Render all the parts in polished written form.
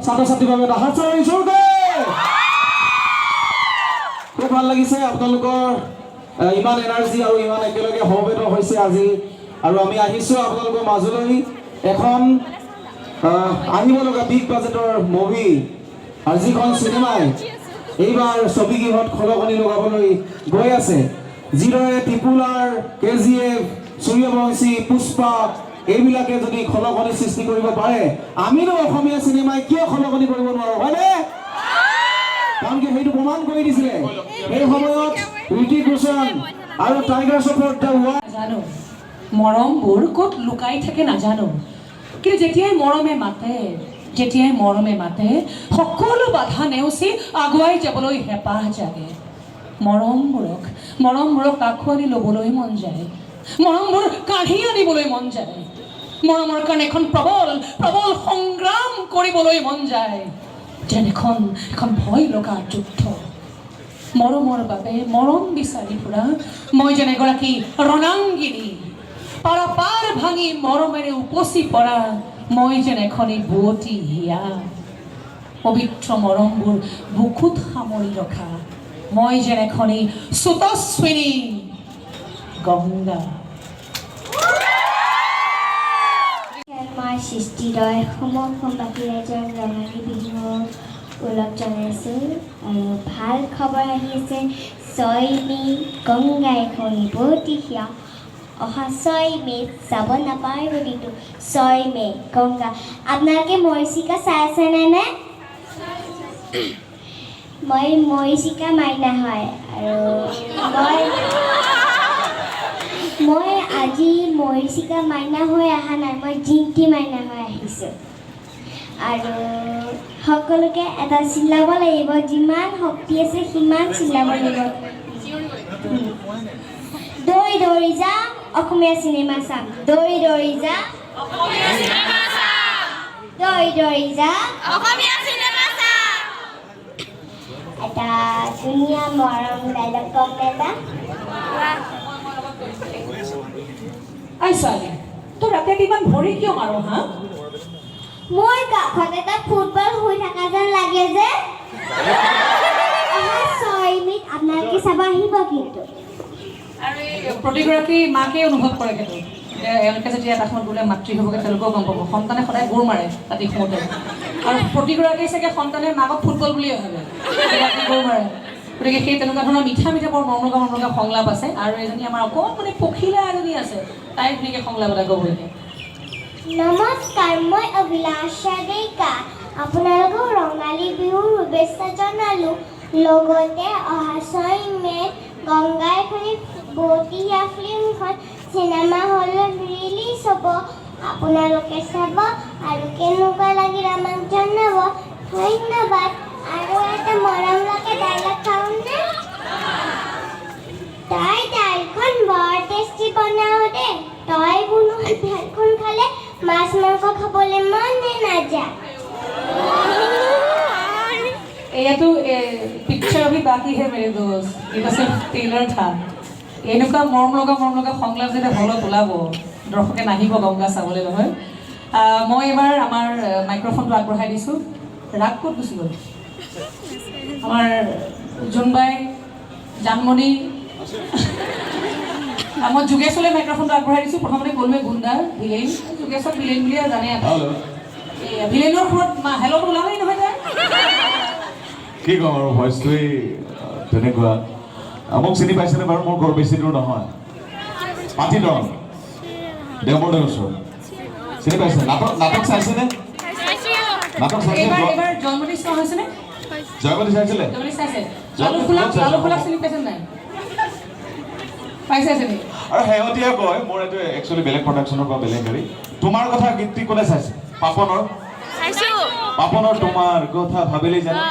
ছাত্ৰ-ছাত্ৰীৰ বাবে এটা হাত জোৰকে খুব ভাল লাগিছে আপোনালোকৰ ইমান এনাৰ্জি আৰু ইমান একেলগে সমবেত হৈছে আজি আৰু আমি আহিছোঁ আপোনালোকৰ মাজলৈ এখন আহিব লগা বিগ বাজেটৰ মুভি আৰু যিখন চিনেমাই এইবাৰ ছবিগৃহত খলকনি লগাবলৈ গৈ আছে যিদৰে ত্ৰিপুলাৰ KGF সূৰ্যবংশী পুষ্পা এইবিলাকে যদি খলকনি সৃষ্টি কৰিব পাৰে আমিনো অসমীয়া চিনেমাই কিয় খলকনি কৰিব নোৱাৰো হয়নে কাৰণ কি সেইটো প্ৰমাণ কৰি দিছিলে এই সময়ত ঋতিক ৰোশন আৰু টাইগাৰ শ্ৰফৰ জানো মৰমবোৰ ক'ত লুকাই থাকে নাজানো কিন্তু যেতিয়াই মৰমে মাতে সকলো বাধা নেওচি আগুৱাই যাবলৈ হেঁপাহ জাগে মৰমবোৰক আঁকোৱালি ল'বলৈ মন যায় মৰমবোৰ কাঢ়ি আনিবলৈ মন যায় মৰমৰ কাৰণে এখন প্ৰবল সংগ্ৰাম কৰিবলৈ মন যায় যেন এখন ভয় লগা যুদ্ধ মৰমৰ বাবে মৰম বিচাৰি ফুৰা মই যেন এগৰাকী ৰণাংগিনী পাৰাপাৰ ভাঙি মৰমেৰে উপচি পৰা মই যেন এখনি বুৱতী হিয়া পবিত্ৰ মৰমবোৰ বুকুত সামৰি ৰখা মই যেন এখনি সুতস্বিনী গংগা মই সৃষ্টিদয় সমবাসী ৰাইজৰ ৰঙালী বিহু ওলগ জনাইছোঁ আৰু ভাল খবৰ আহি আছে 6 মে গংগা এখনি বুৱতী হিয়া অহা 6 মে'ত যাব নাপায় বুলিতো 6 মে গংগা আপোনালোকে মৰিচিকা চাই আছেনে মই মৰিচিকা মাইনা হয় আৰু মই আজি মৰিচিকা মাইনা হৈ অহা নাই মই জিন্তি মাইনা হৈ আহিছোঁ আৰু সকলোকে এটা চিলাব লাগিব যিমান শক্তি আছে সিমান চিলাব লাগিব দৌৰি দৌৰি যাম অসমীয়া চিনেমা চাম দৌৰি দৌৰি যাম অসমীয়া চিনেমা চাম দৌৰি দৌৰি যাম অসমীয়া চিনেমা চাম এটা ধুনীয়া মৰম ডাইলগ কম এটা ছোৱালী তোৰ ৰাতিপুৱা ইমান ভৰি কিয় মাৰো হা মোৰ কাষত এটা ফুটবল হৈ থকা যেন লাগে যে অহা 6 মে'ত আপোনালোকে চাব আহিব কিন্তু আৰু প্ৰতিগৰাকী মাকে অনুভৱ কৰে কিন্তু এওঁলোকে যেতিয়া এটা সময়ত বোলে মাতৃ হ'বগৈ তেওঁলোকেও গম পাব সন্তানে সদায় গোৰ মাৰে ৰাতি সময়তে আৰু প্ৰতিগৰাকী চাগে সন্তানে মাকক ফুটবল বুলিয়ে ভাবে ৰাতি গোৰ মাৰে গতিকে সেই তেনেকুৱা ধৰণৰ মিঠা বৰ মৰমলগা সংলাপ আছে আৰু এজনী আমাৰ অকণমানি পখিলা এজনী আছে তাই ধুনীয়াকৈ সংলাপ এটা ক'বলৈকে নমস্কাৰ মই অভিলাষা ডেকা আপোনালোকক ৰঙালী বিহুৰ শুভেচ্ছা জনালোঁ লগতে অহা 6 মে'ত গংগা এখনি বুৱতী হিয়া ফিল্মখন চিনেমা হলত ৰিলিজ হ'ব আপোনালোকে চাব আৰু কেনেকুৱা লাগিল আমাক জনাব ধন্যবাদ আৰু এটা মৰম লগা ডাইলগ খাওঁনে তাই দাইলখন বৰ টেষ্টি বনাও দে তই বনোৱা দাইলখন খালে মাছ মাংস খাবলৈ মনে নাযায় এয়াতো পিকচাৰ অভি বাকী হে মেৰে দোস্ত এটা সিৰ্ফ ট্ৰেইলাৰ থা এনেকুৱা মৰম লগা সংলাপ যেতিয়া হলত ওলাব দৰ্শকে নাহিব গংগা চাবলৈ নহয় মই এবাৰ আমাৰ মাইক্ৰফোনটো আগবঢ়াই দিছোঁ ৰাগ ক'ত গুচি গ'ল আমাৰ জোনবাই জানমণি মই যোগেশলৈ মাইক্ৰফোনটো আগবঢ়াই দিছোঁ প্ৰথমতে ক'লোৱে গুণ্ডা ভিলেইন যোগেশক ভিলেইন বুলিয়ে জানে ভিলেইনৰ সুৰত হেল্ল'টো ওলালেই নহয় তাই কি ক'ম আৰু ভইচটোৱেই তেনেকুৱা মোক চিনি পাইছেনে বাৰু মোৰ ঘৰ বেছি দূৰ নহয় পাতিদং দেওবৰদৈ ওচৰত চিনি পাইছে নাটক চাইছেনে নাটক চাইছে এবাৰ জয়মতী চোৱা হৈছেনে জয়মতী চাইছিলে লালু ফুলাক চিনি পাইছে নাই পাইছে আছে নেকি আৰু শেহতীয়া কয় মোৰ এইটো একচুৱেলি বেলেগ প্ৰডাকশ্যনৰ পৰা বেলেগ হেৰি তোমাৰ কথা গীতটি কোনে চাইছে পাপনৰ তোমাৰ কথা ভাবিলেই জানো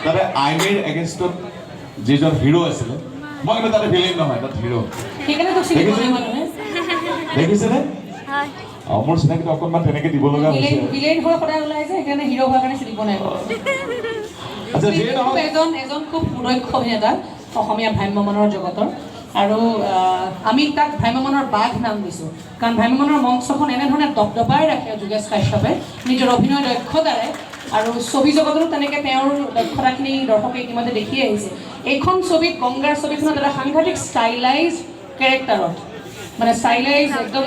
তাতে আইনীৰ এগেইনষ্টত যিজন হিৰো আছিলে মই কিন্তু তাতে ভিলেইন নহয় তাত হিৰো দেখিছেনে মোৰ চিনাকিটো অকণমান তেনেকৈ দিব লগা হৈছে ভিলেইন হৈ সদায় ওলাই যে সেইকাৰণে হিৰো হোৱাৰ কাৰণে চিনি পোৱা নাই আচ্ছা যিয়ে নহওক এজন খুব সুদক্ষ অভিনেতা অসমীয়া ভ্ৰাম্যমানৰ জগতৰ আৰু আমি তাক ভ্ৰাম্যমানৰ বাঘ নাম দিছোঁ কাৰণ ভ্ৰাম্যমানৰ মঞ্চখন এনেধৰণে দপদপাই ৰাখে যোগেশ কাশ্যপে নিজৰ অভিনয় দক্ষতাৰে আৰু ছবি জগততো তেনেকৈ তেওঁৰ দক্ষতাখিনি দৰ্শকে ইতিমধ্যে দেখি আহিছে এইখন ছবিত গংগাৰ ছবিখনত এটা সাংঘাতিক ষ্টাইলাইজ কেৰেক্টাৰত মানে ষ্টাইলাইজ একদম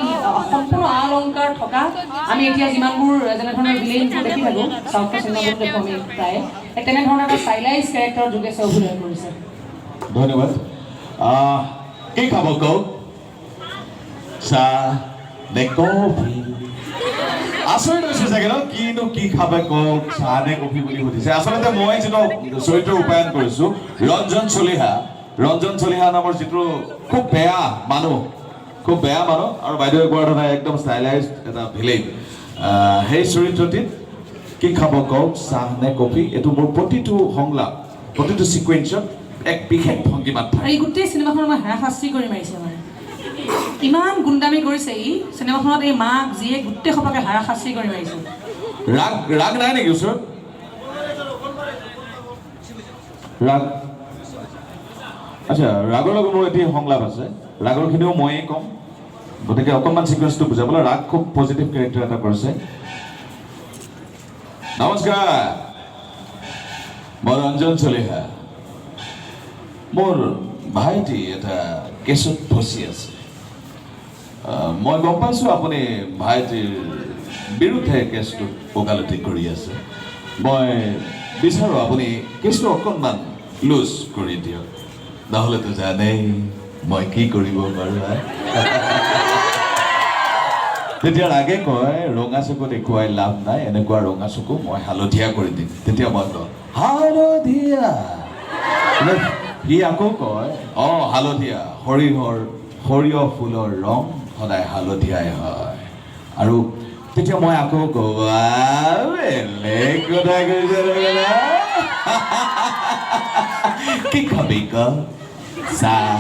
সম্পূৰ্ণ অলংকাৰ থকা আমি এতিয়া যিমানবোৰ যেনেধৰণৰ ভিলেইনবোৰ দেখি থাকোঁ চাউথৰ চিনেমাবোৰ দেখোঁ আমি প্ৰায় তেনেধৰণৰ এটা ষ্টাইলাইজ কেৰেক্টাৰত যোগেশে অভিনয় কৰিছে ধন্যবাদ কি খাব কওক চাহ নে কফি আচৰিত হৈছে চাগে ন কিনো কি খাবে কওক চাহ নে কফি বুলি সুধিছে আচলতে মই যিটো চৰিত্ৰ ৰূপায়ণ কৰিছোঁ ৰঞ্জন চলিহা নামৰ যিটো খুব বেয়া মানুহ আৰু বাইদেৱে কোৱাৰ ধৰণে একদম ষ্টাইলাইজ এটা ভিলেইন সেই চৰিত্ৰটিত কি খাব কওক চাহ নে কফি এইটো মোৰ প্ৰতিটো সংলাপ প্ৰতিটো ছিকুৱেঞ্চত এক বিশেষ ভংগীমাত থাকে এই গোটেই চিনেমাখন মই হাৰাশাস্তি কৰি মাৰিছে মানে ইমান গুণ্ডামি কৰিছে ই চিনেমাখনত এই মাক জীয়ে গোটেই সপাকে হাৰাশাস্তি কৰি মাৰিছে ৰাগ নাই নেকি ওচৰত ৰাগ আচ্ছা ৰাগৰ লগত মোৰ এটি সংলাপ আছে ৰাগৰখিনিও ময়েই ক'ম গতিকে অকণমান ছিকুৱেঞ্চটো বুজাবলৈ ৰাগ খুব পজিটিভ কেৰেক্টাৰ এটা কৰিছে নমস্কাৰ মই ৰঞ্জন চলিহা মোৰ ভাইটি এটা কেছত ফচি আছে মই গম পাইছোঁ আপুনি ভাইটিৰ বিৰুদ্ধে কেছটো ওকালতি কৰি আছে মই বিচাৰোঁ আপুনি কেছটো অকণমান লুজ কৰি দিয়ক নহ'লেতো জানেই মই কি কৰিব পাৰোঁ তেতিয়া ৰাগে কয় ৰঙা চকু দেখুৱাই লাভ নাই এনেকুৱা ৰঙা চকু মই হালধীয়া কৰি দিম তেতিয়া মই কওঁ হালধীয়া সি আকৌ কয় হালধীয়া সৰিয়হ ফুলৰ ৰং সদায় হালধীয়াই হয় আৰু তেতিয়া মই আকৌ কওঁ বেলেগ কথা কৈছে কি খাবি ক চাহ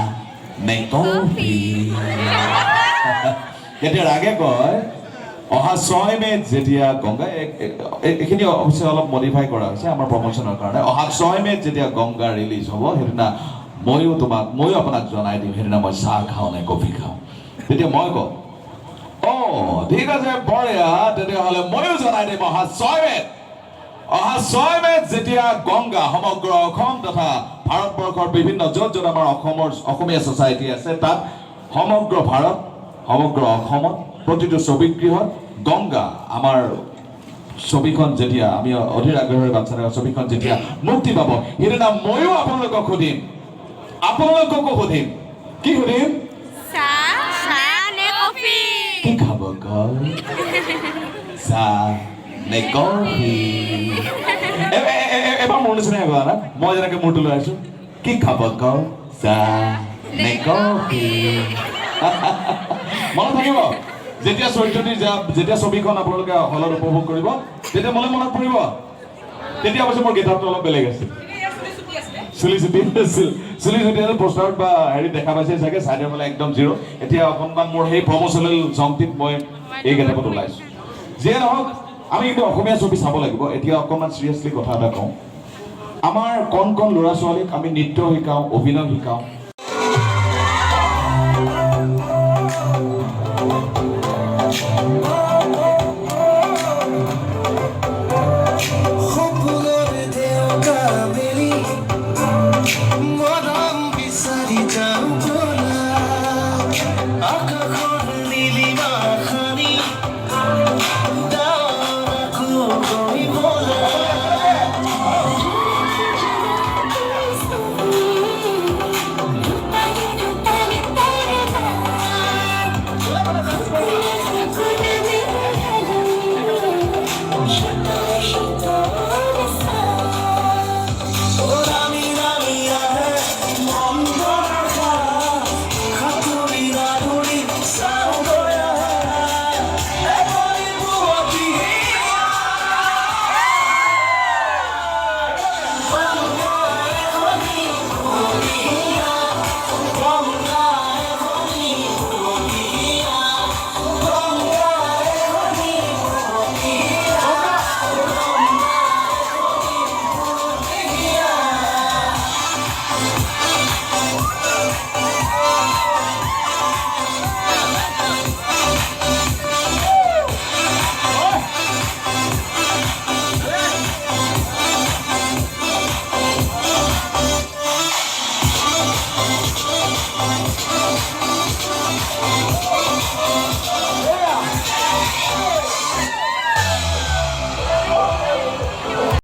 নে কফি তেতিয়া ৰাগে কয় অহা 6 মে'ত যেতিয়া গংগা এইখিনি অৱশ্যে অলপ মডিফাই কৰা হৈছে আমাৰ প্ৰমোশ্যনৰ কাৰণে অহা 6 মে'ত যেতিয়া গংগা ৰিলিজ হ'ব সেইদিনা ময়ো আপোনাক জনাই দিম সেইদিনা মই চাহ খাওঁ নে কফি খাওঁ তেতিয়া মই কওঁ ঠিক আছে বঢ়িয়া তেতিয়াহ'লে ময়ো জনাই দিম অহা 6 মে'ত যেতিয়া গংগা সমগ্ৰ অসম তথা ভাৰতবৰ্ষৰ বিভিন্ন য'ত আমাৰ অসমীয়া ছ'চাইটি আছে তাত সমগ্ৰ অসমত প্ৰতিটো ছবিগৃহত গংগা আমাৰ ছবিখন যেতিয়া আমি অধীৰ আগ্ৰহেৰে বাচ্ছা থকা ছবিখন যেতিয়া মুক্তি পাব সেইদিনা ময়ো আপোনালোককো সুধিম কি সুধিম কি খাব কওক চাহ নে কফি এবাৰ মোৰ নিচিনাই কোৱা না মই যেনেকৈ মূৰটো লৈ আছোঁ কি খাব কওক চাহ নে কফি মনত থাকিব যেতিয়া চৰিত্ৰটি যেতিয়া ছবিখন আপোনালোকে হলত উপভোগ কৰিব তেতিয়া মনত পৰিব তেতিয়া অৱশ্যে মোৰ গেটআপটো অলপ বেলেগ আছিল চুলি চুটি পোষ্টাৰত বা হেৰি দেখা পাইছে চাগে চাইডৰ ফালে একদম জিৰ' এতিয়া অকণমান মোৰ সেই প্ৰমোচনেল জংটিত মই এই গেটআপত ওলাইছোঁ যিয়ে নহওক আমি কিন্তু অসমীয়া ছবি চাব লাগিব এতিয়া অকণমান চিৰিয়াছলি কথা এটা কওঁ আমাৰ কণ ল'ৰা ছোৱালীক আমি নৃত্য শিকাওঁ অভিনয় শিকাওঁ Thank you.